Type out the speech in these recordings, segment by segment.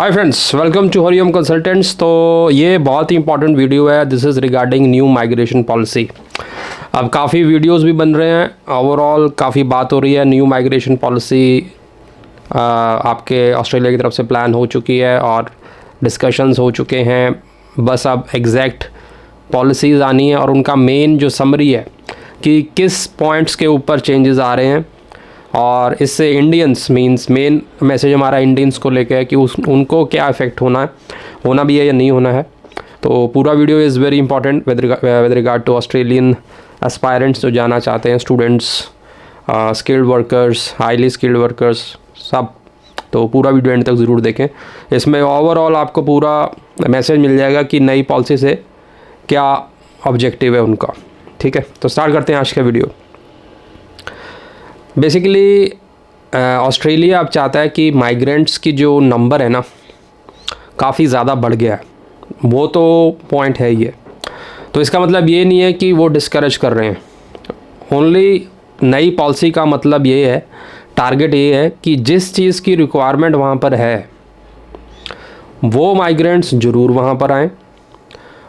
Hi friends, welcome to Hariom consultants. तो ये बहुत ही इंपॉर्टेंट वीडियो है। This is regarding new migration policy. अब काफ़ी वीडियोस भी बन रहे हैं, ओवरऑल काफ़ी बात हो रही है। न्यू माइग्रेशन पॉलिसी आपके ऑस्ट्रेलिया की तरफ से प्लान हो चुकी है और डिस्कशंस हो चुके हैं। बस अब एग्जैक्ट पॉलिसीज़ आनी है और उनका मेन जो समरी है कि किस पॉइंट्स के ऊपर चेंजेस आ रहे हैं। और इससे इंडियंस मींस मेन मैसेज हमारा इंडियंस को लेकर है कि उनको क्या इफ़ेक्ट होना भी है या नहीं होना है। तो पूरा video is very important with regard to Australian aspirants जो जाना चाहते हैं, students, skilled workers, highly skilled workers, सब। तो पूरा वीडियो एंड तक ज़रूर देखें। इसमें ओवरऑल आपको पूरा मैसेज मिल जाएगा कि नई पॉलिसी से क्या ऑब्जेक्टिव है उनका। ठीक है, तो स्टार्ट करते हैं आज का वीडियो। बेसिकली ऑस्ट्रेलिया अब चाहता है कि माइग्रेंट्स की जो नंबर है ना, काफ़ी ज़्यादा बढ़ गया है। वो तो पॉइंट है ही है। तो इसका मतलब ये नहीं है कि वो डिस्करेज कर रहे हैं। ओनली नई पॉलिसी का मतलब ये है, टारगेट ये है कि जिस चीज़ की रिक्वायरमेंट वहाँ पर है वो माइग्रेंट्स ज़रूर वहाँ पर आएँ,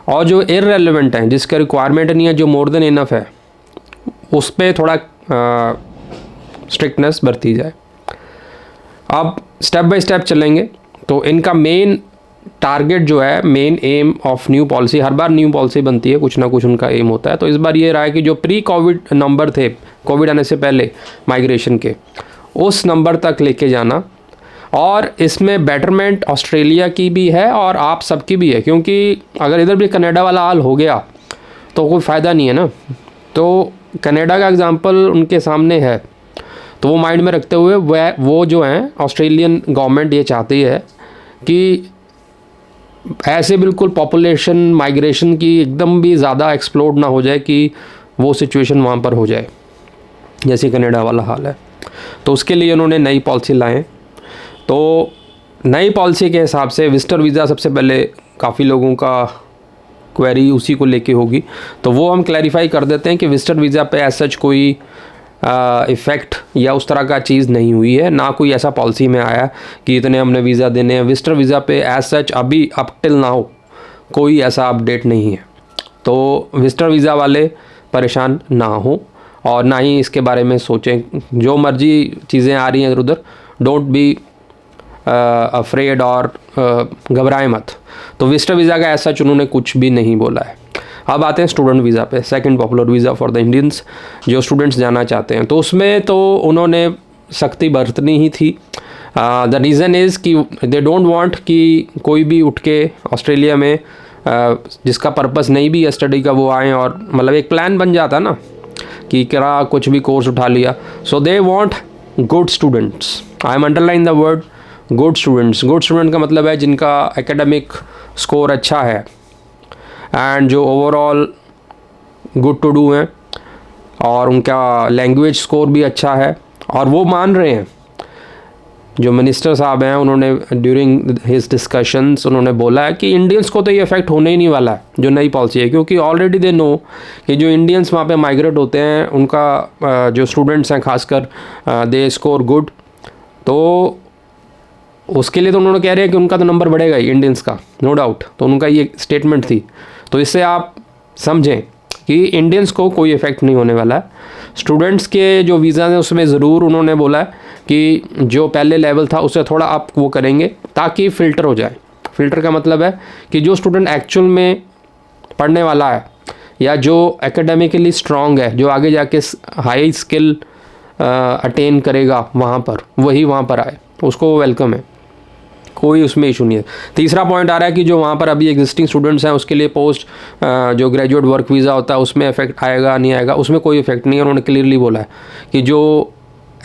और जो इररेलेवेंट हैं, जिसका रिक्वायरमेंट नहीं है, जो मोर देन इनफ है, उस पर थोड़ा स्ट्रिक्टनेस बरती जाए। अब स्टेप बाय स्टेप चलेंगे। तो इनका मेन टारगेट जो है, main M of new policy, her bar new policy बनती है कुछ ना कुछ उनका एम होता है। तो इस बार ये रहा है कि जो प्री कोविड नंबर थे, कोविड आने से पहले माइग्रेशन के, उस नंबर तक लेके जाना। और इसमें बेटरमेंट ऑस्ट्रेलिया की भी है और आप सबकी भी है, क्योंकि अगर इधर भी कनाडा वाला हाल हो गया तो कोई फ़ायदा नहीं है ना। तो कनाडा का एग्जांपल उनके सामने है, तो वो माइंड में रखते हुए वो जो हैं ऑस्ट्रेलियन गवर्नमेंट ये चाहती है कि ऐसे बिल्कुल पॉपुलेशन माइग्रेशन की एकदम भी ज़्यादा एक्सप्लोड ना हो जाए कि वो सिचुएशन वहाँ पर हो जाए जैसे कनाडा वाला हाल है। तो उसके लिए उन्होंने नई पॉलिसी लाए। तो नई पॉलिसी के हिसाब से विजिटर वीज़ा, सबसे पहले काफ़ी लोगों का क्वेरी उसी को लेके होगी, तो वो हम क्लैरिफाई कर देते हैं कि विजिटर वीज़ा पे एज सच कोई इफ़ेक्ट या उस तरह का चीज़ नहीं हुई है, ना कोई ऐसा पॉलिसी में आया कि इतने हमने वीज़ा देने हैं। विजिटर वीज़ा पे एज सच अभी अप टिल नाउ कोई ऐसा अपडेट नहीं है। तो विजिटर वीज़ा वाले परेशान ना हो और ना ही इसके बारे में सोचें। जो मर्जी चीज़ें आ रही हैं इधर उधर, डोंट बी अफ्रेड और घबराएं मत। तो विजिटर वीज़ा का ऐसा उन्होंने कुछ भी नहीं बोला है। अब आते हैं स्टूडेंट वीज़ा पे, second popular visa for the Indians, जो स्टूडेंट्स जाना चाहते हैं। तो उसमें तो उन्होंने सख्ती बरतनी ही थी। द रीज़न इज़ कि दे डोंट वांट कि कोई भी उठ के ऑस्ट्रेलिया में जिसका पर्पस नहीं भी है स्टडी का, वो आएँ और मतलब एक प्लान बन जाता ना कि क्या कुछ भी कोर्स उठा लिया। So they want good students. I am underline the word good students. Good student का मतलब है जिनका एकेडमिक स्कोर अच्छा है एंड जो ओवरऑल गुड टू डू हैं और उनका लैंग्वेज स्कोर भी अच्छा है। और वो मान रहे हैं, जो मिनिस्टर साहब हैं, उन्होंने ड्यूरिंग हिज डिस्कशंस उन्होंने बोला है कि इंडियंस को तो ये इफेक्ट होने ही नहीं वाला है जो नई पॉलिसी है, क्योंकि ऑलरेडी दे नो कि जो इंडियंस वहाँ पे माइग्रेट होते हैं उनका जो स्टूडेंट्स हैं खासकर, दे स्कोर गुड। तो उसके लिए तो उन्होंने कह रहे हैं कि उनका तो नंबर बढ़ेगा ही इंडियंस का, नो डाउट। तो उनका ये स्टेटमेंट थी। तो इससे आप समझें कि इंडियंस को कोई इफ़ेक्ट नहीं होने वाला है। स्टूडेंट्स के जो वीज़ा हैं उसमें ज़रूर उन्होंने बोला है कि जो पहले लेवल था उससे थोड़ा आप वो करेंगे ताकि फ़िल्टर हो जाए। फ़िल्टर का मतलब है कि जो स्टूडेंट एक्चुअल में पढ़ने वाला है या जो एकेडमिकली स्ट्रॉन्ग है, जो आगे जाके हाई स्किल अटेन करेगा वहाँ पर, वही वहाँ पर आए, उसको वेलकम है, कोई उसमें इशू नहीं है। तीसरा पॉइंट आ रहा है कि जो वहाँ पर अभी एग्जिस्टिंग स्टूडेंट्स हैं उसके लिए पोस्ट जो ग्रेजुएट वर्क वीज़ा होता है उसमें इफेक्ट आएगा नहीं आएगा, उसमें कोई इफेक्ट नहीं है। उन्होंने क्लियरली बोला है कि जो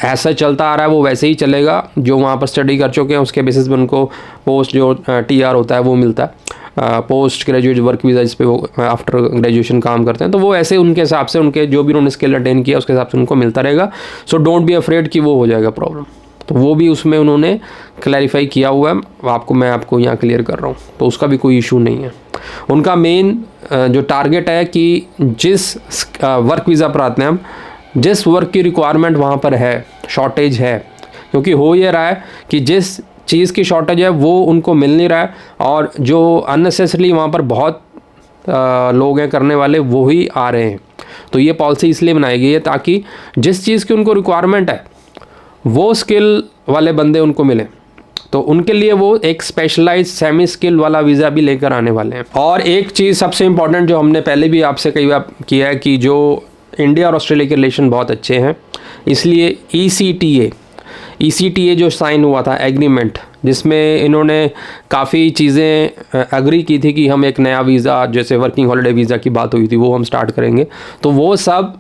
ऐसा चलता आ रहा है वो वैसे ही चलेगा। जो वहाँ पर स्टडी कर चुके हैं उसके बेसिस पे उनको पोस्ट जो TR होता है वो मिलता है, पोस्ट ग्रेजुएट वर्क वीज़ा, जिस पे वो आफ्टर ग्रेजुएशन काम करते हैं। तो वो ऐसे उनके हिसाब से, उनके जो भी उन्होंने स्किल अटेन किया उसके हिसाब से उनको मिलता रहेगा। सो डोंट बी अफ्रेड कि वो हो जाएगा प्रॉब्लम। तो वो भी उसमें उन्होंने क्लैरिफाई किया हुआ है, मैं आपको यहाँ क्लियर कर रहा हूँ। तो उसका भी कोई इशू नहीं है। उनका मेन जो टारगेट है कि जिस वर्क वीज़ा पर आते हैं हम, जिस वर्क की रिक्वायरमेंट वहाँ पर है, शॉर्टेज है, क्योंकि हो ये रहा है कि जिस चीज़ की शॉर्टेज है वो उनको मिल नहीं रहा है, और जो अननेसेसरी वहाँ पर बहुत लोग हैं करने वाले वो ही आ रहे हैं। तो ये पॉलिसी इसलिए बनाई गई है ताकि जिस चीज़ की उनको रिक्वायरमेंट है वो स्किल वाले बंदे उनको मिलें। तो उनके लिए वो एक स्पेशलाइज्ड सेमी स्किल वाला वीज़ा भी लेकर आने वाले हैं। और एक चीज़ सबसे इम्पॉर्टेंट जो हमने पहले भी आपसे कई बार किया है कि जो इंडिया और ऑस्ट्रेलिया के रिलेशन बहुत अच्छे हैं, इसलिए ECTA जो साइन हुआ था एग्रीमेंट, जिसमें इन्होंने काफ़ी चीज़ें एग्री की थी कि हम एक नया वीज़ा, जैसे वर्किंग हॉलिडे वीज़ा की बात हुई थी, वो हम स्टार्ट करेंगे। तो वो सब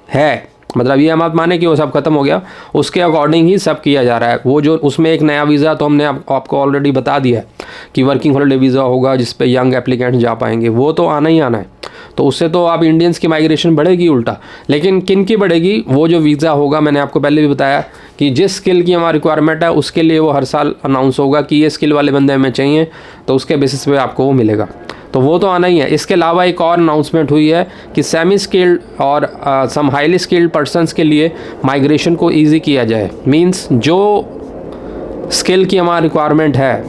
है, मतलब ये हम आप माने कि वो सब खत्म हो गया, उसके अकॉर्डिंग ही सब किया जा रहा है। वो जो उसमें एक नया वीज़ा तो हमने आपको ऑलरेडी बता दिया है कि वर्किंग हॉलिडे वीज़ा होगा जिस पे यंग एप्लीकेंट जा पाएंगे, वो तो आना ही आना है। तो उससे तो आप इंडियंस की माइग्रेशन बढ़ेगी उल्टा। लेकिन किन की बढ़ेगी? वो जो वीज़ा होगा, मैंने आपको पहले भी बताया कि जिस स्किल की हमारी रिक्वायरमेंट है उसके लिए वो हर साल अनाउंस होगा कि ये स्किल वाले बंदे हमें चाहिए, तो उसके बेसिस पे आपको वो मिलेगा। तो वो तो आना ही है। इसके अलावा एक और अनाउंसमेंट हुई है कि सेमी स्किल्ड और सम हाईली स्किल्ड पर्सनस के लिए माइग्रेशन को ईजी किया जाए। मींस जो स्किल की हमारी रिक्वायरमेंट है,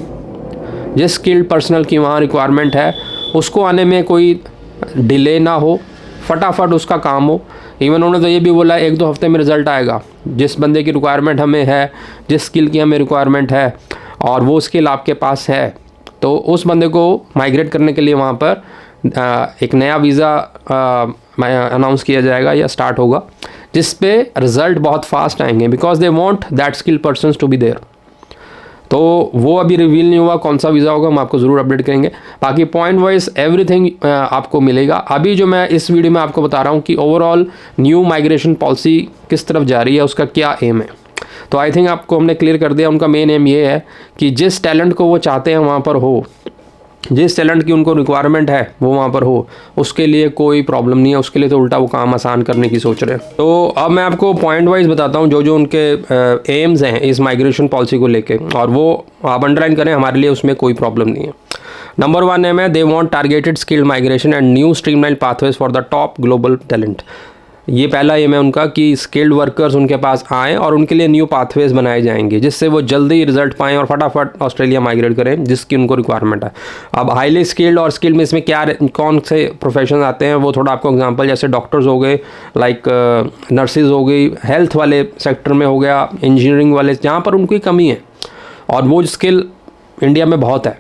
जिस स्किल्ड पर्सनल की वहाँ रिक्वायरमेंट है, उसको आने में कोई डिले ना हो, फटाफट उसका काम हो। इवन उन्होंने तो ये भी बोला 1-2 हफ्ते में रिज़ल्ट आएगा। जिस बंदे की रिक्वायरमेंट हमें है, जिस स्किल की हमें रिक्वायरमेंट है और वो स्किल आपके पास है, तो उस बंदे को माइग्रेट करने के लिए वहाँ पर एक नया वीज़ा अनाउंस किया जाएगा या स्टार्ट होगा, जिस पे रिज़ल्ट बहुत फास्ट आएंगे, because they want that skill persons to be there. तो वो अभी रिवील नहीं हुआ कौन सा वीज़ा होगा, हम आपको ज़रूर अपडेट करेंगे। बाकी पॉइंट वाइज एवरीथिंग आपको मिलेगा। अभी जो मैं इस वीडियो में आपको बता रहा हूँ कि ओवरऑल न्यू माइग्रेशन पॉलिसी किस तरफ जा रही है, उसका क्या एम है। तो आई थिंक आपको हमने क्लियर कर दिया। उनका मेन एम ये है कि जिस टैलेंट को वो चाहते हैं वहाँ पर हो, जिस टैलेंट की उनको रिक्वायरमेंट है वो वहाँ पर हो, उसके लिए कोई प्रॉब्लम नहीं है। उसके लिए तो उल्टा वो काम आसान करने की सोच रहे हैं। तो अब मैं आपको पॉइंट वाइज बताता हूँ जो जो उनके एम्स हैं इस माइग्रेशन पॉलिसी को लेके, और वो आप अंडरलाइन करें, हमारे लिए उसमें कोई प्रॉब्लम नहीं है। नंबर 1 एम है, they want targeted skilled migration and new streamline pathways for the top global talent. ये पहला एम है उनका कि स्किल्ड वर्कर्स उनके पास आएँ और उनके लिए न्यू पाथवेज बनाए जाएंगे, जिससे वो जल्दी रिजल्ट पाएँ और फटाफट ऑस्ट्रेलिया माइग्रेट करें जिसकी उनको रिक्वायरमेंट है। अब हाईली स्किल्ड और स्किल्ड में इसमें क्या कौन से प्रोफेशन आते हैं वो थोड़ा आपको एग्जांपल, जैसे डॉक्टर्स हो गए, लाइक नर्सेज हो गई, हेल्थ वाले सेक्टर में हो गया, इंजीनियरिंग वाले, जहाँ पर उनकी कमी है और वो स्किल इंडिया में बहुत है,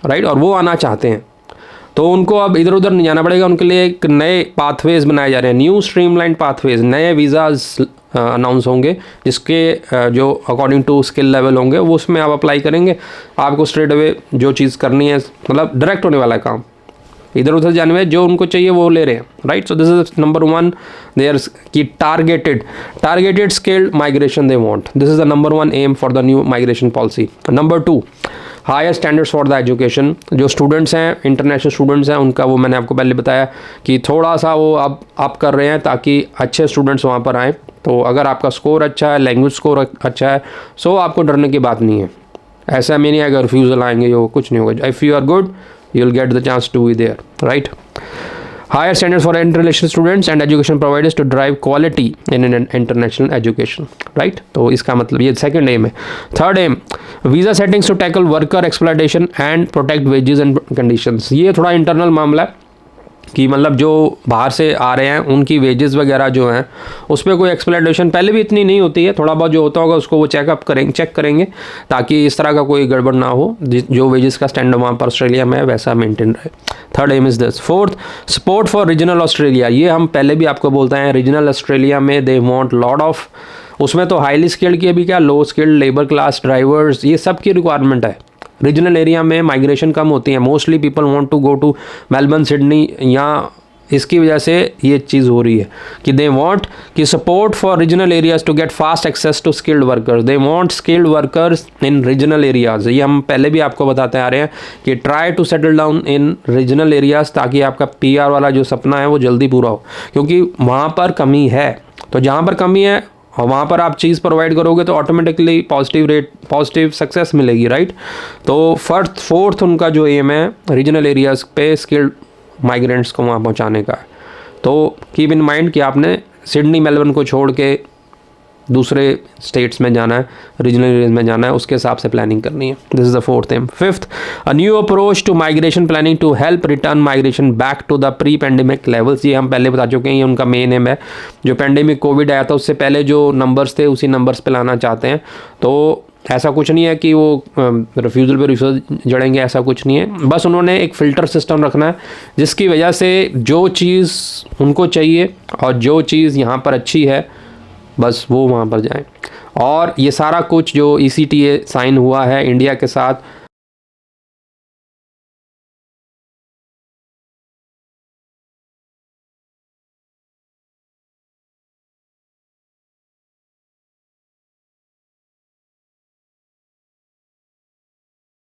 राइट, और वो आना चाहते हैं। तो उनको अब इधर उधर नहीं जाना पड़ेगा। उनके लिए एक नए पाथवेज बनाए जा रहे हैं, न्यू स्ट्रीमलाइन पाथवेज, नए वीज़ाज अनाउंस होंगे जिसके जो अकॉर्डिंग टू स्किल लेवल होंगे वो उसमें आप अप्लाई करेंगे। आपको स्ट्रेट अवे जो चीज़ करनी है, मतलब डायरेक्ट होने वाला है काम, इधर उधर जाने में जो उनको चाहिए वो ले रहे हैं, right. So this is number 1 their की targeted skilled migration they want. This is the number 1 aim for the new migration policy. Number 2, higher standards for the education. जो स्टूडेंट्स हैं, इंटरनेशनल स्टूडेंट्स हैं, उनका वो मैंने आपको पहले बताया कि थोड़ा सा वो अब अप कर रहे हैं ताकि अच्छे स्टूडेंट्स वहाँ पर आएँ। तो अगर आपका स्कोर अच्छा है, लैंग्वेज स्कोर अच्छा है, सो आपको डरने की बात नहीं है। ऐसा में नहीं है अगर रिफ्यूज़ल आएंगे वो कुछ नहीं होगा। If you are good you'll get the chance to be there, right? Higher standards for international students and education providers to drive quality in international education, right? तो इसका मतलब ये सेकंड एम है। Third aim, visa settings to tackle worker exploitation and protect wages and conditions. ये थोड़ा internal मामला है कि मतलब जो बाहर से आ रहे हैं उनकी वेजेस वगैरह जो हैं उस पर कोई एक्सप्लॉयटेशन पहले भी इतनी नहीं होती है, थोड़ा बहुत जो होता होगा उसको वो चेक करेंगे ताकि इस तरह का कोई गड़बड़ ना हो, जो वेजेस का स्टैंडर्ड वहाँ पर ऑस्ट्रेलिया में है वैसा मेंटेन रहे। Third aim is this. Fourth, support for regional Australia. ये हम पहले भी आपको बोलते हैं, रीजनल ऑस्ट्रेलिया में दे वांट लॉट ऑफ, उसमें तो हाईली स्किल्ड की भी क्या, low skilled, labour class, drivers, ये सब की रिक्वायरमेंट है। रीजनल एरिया में माइग्रेशन कम होती है, mostly people want to go to Melbourne, Sydney, यहाँ इसकी वजह से ये चीज़ हो रही है कि दे वांट कि support for regional areas to get fast access to skilled workers. They want skilled workers in regional areas. ये हम पहले भी आपको बताते आ रहे हैं कि try to settle down in regional areas ताकि आपका PR वाला जो सपना है वो जल्दी पूरा हो, क्योंकि वहाँ पर कमी है। तो जहाँ पर कमी है और वहाँ पर आप चीज़ प्रोवाइड करोगे तो ऑटोमेटिकली पॉजिटिव सक्सेस मिलेगी, राइट। तो फोर्थ उनका जो एम है रीजनल एरियाज पे स्किल्ड माइग्रेंट्स को वहाँ पहुँचाने का है। तो कीप इन माइंड कि आपने सिडनी मेलबर्न को छोड़ के दूसरे स्टेट्स में जाना है, रीजनल एरियाज में जाना है, उसके हिसाब से प्लानिंग करनी है। This is the fourth aim. Fifth, a new approach to migration planning to help return migration back to the pre pandemic levels. ये हम पहले बता चुके हैं, ये उनका मेन एम है। जो पेंडेमिक कोविड आया था उससे पहले जो नंबर्स थे उसी नंबर्स पे लाना चाहते हैं। तो ऐसा कुछ नहीं है कि वो रिफ्यूज़ल पे रिफ्यूज़ल जड़ेंगे, ऐसा कुछ नहीं है। बस उन्होंने एक फ़िल्टर सिस्टम रखना है जिसकी वजह से जो चीज़ उनको चाहिए और जो चीज़ यहाँ पर अच्छी है बस वो वहाँ पर जाएं। और ये सारा कुछ जो ECTA साइन हुआ है इंडिया के साथ,